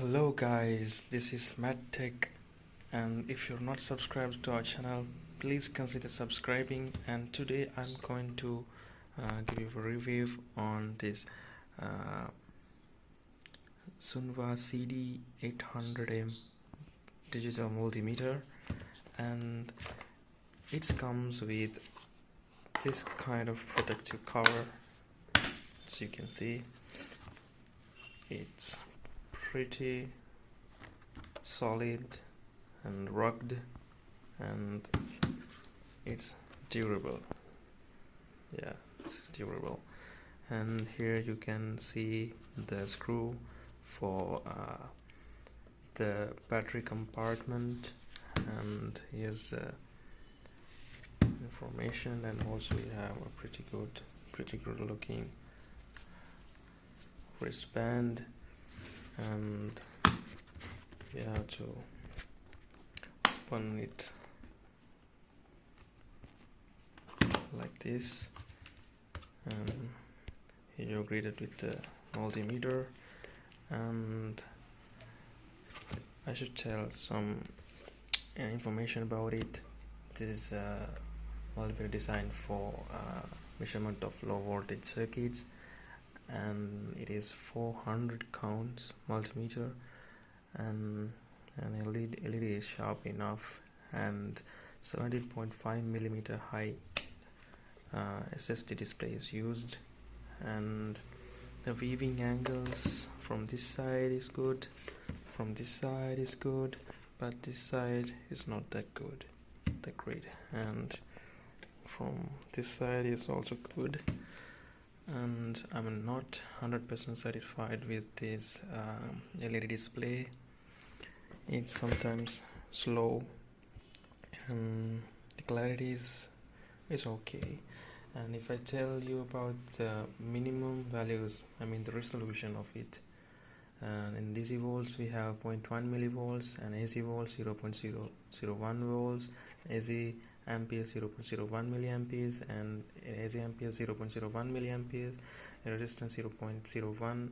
Hello guys, this is MadTech, and if you're not subscribed to our channel, please consider subscribing. And today I'm going to give you a review on this Sanwa CD800a digital multimeter, and it comes with this kind of protective cover. As you can see, it's pretty solid and rugged, and it's durable. Yeah, it's durable. And here you can see the screw for the battery compartment, and here's information, and also we have a pretty good looking wristband, and you have to open it like this, and here you're greeted with the multimeter. And I should tell some information about it. This is a multimeter designed for measurement of low voltage circuits, and it is 400 counts multimeter, and LED is sharp enough, and 17.5 millimeter high SSD display is used, and the viewing angles from this side is good, from this side is good, but this side is not that great, and from this side is also good. And I'm not 100% satisfied with this LED display. It's sometimes slow, and the clarity is okay. And if I tell you about the minimum values, I mean the resolution of it, in DC volts we have 0.1 millivolts, and AC volts 0.001 volts, AC amperes 0.01 milliamperes, and AC amperes 0.01 milliamperes, resistance 0.1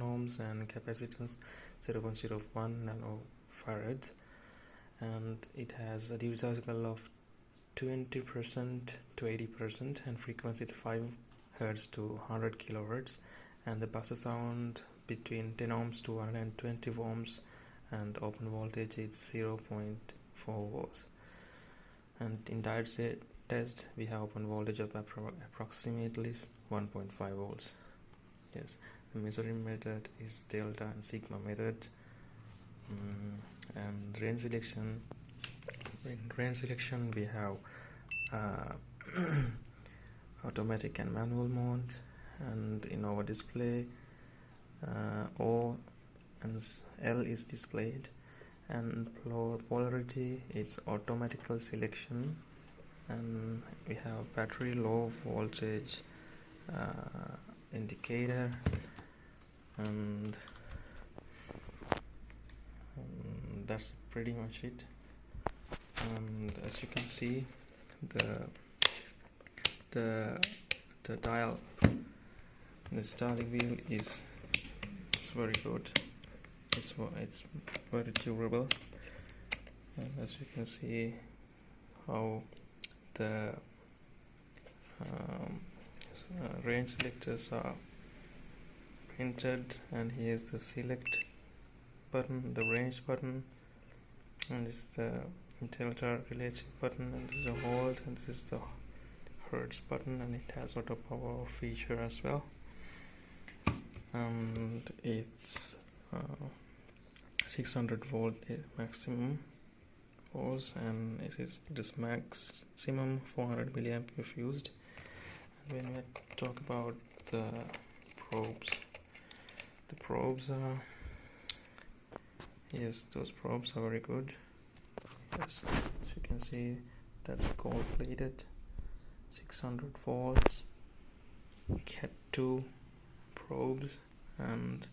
ohms, and capacitance 0.01 nanofarads. And it has a duty cycle of 20% to 80%, and frequency 5 Hz to 100 kHz, and the buzzer sound between 10 ohms to 120 ohms, and open voltage is 0.4 volts. And in direct test we have open voltage of approximately 1.5 volts. Yes, the measuring method is delta and sigma method. And range selection, in range selection we have automatic and manual mode, and in our display O and L is displayed, and polarity it's automatical selection, and we have battery low voltage indicator, and that's pretty much it. And as you can see, the dial, the starting wheel is very good. It's very durable, and as you can see how the range selectors are printed, and here's the select button, the range button, and this is the delta relative button, and this is the hold, and this is the hertz button, and it has auto power feature as well. And it's 600 volt maximum volts, and it is maximum 400 milliamp if used. And when we talk about the probes are, yes, those probes are very good. Yes, as you can see, that's gold plated, 600 volts Cat 2 probes, and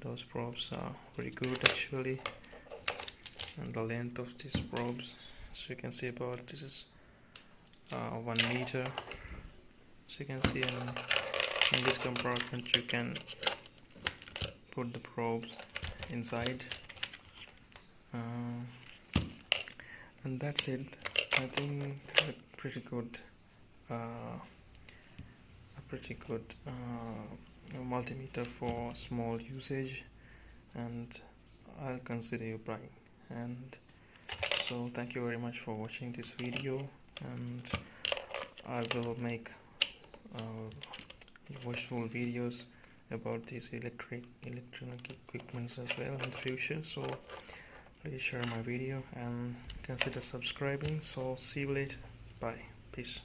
those probes are very good actually. And the length of these probes, as you can see, about this is 1 meter. So you can see in this compartment you can put the probes inside, and that's it. I think this is a pretty good multimeter for small usage, and I'll consider you buying. And so thank you very much for watching this video, and I will make watchful videos about these electronic equipments as well in the future. So please share my video and consider subscribing. So see you later. Bye. Peace.